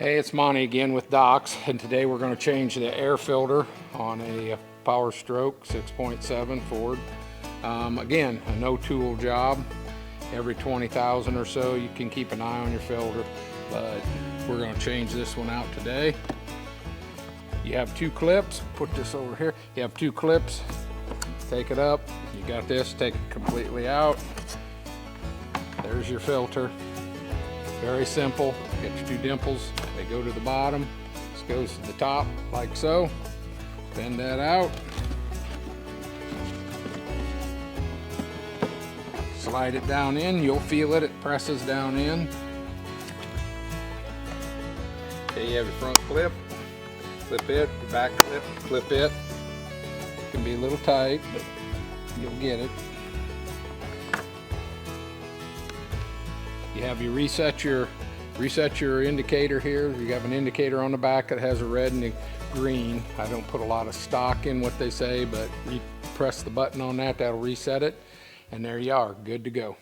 Hey, it's Monty again with Docs, and today we're going to change the air filter on a Powerstroke 6.7 Ford. Again, a no-tool job. Every 20,000 or so you can keep an eye on your filter, but we're going to change this one out today. You have two clips. Put this over here. You have two clips. Take it up. You got this. Take it completely out. There's your filter. Very simple. Get your two dimples. They go to the bottom. This goes to the top like so. Bend that out. Slide it down in. You'll feel it. It presses down in. Okay, you have your front clip. Clip it. Your back clip. Clip it. It can be a little tight, but you'll get it. You have your reset your indicator here. You have an indicator on the back that has a red and a green. I don't put a lot of stock in what they say, but you press the button on that, that'll reset it, and there you are, good to go.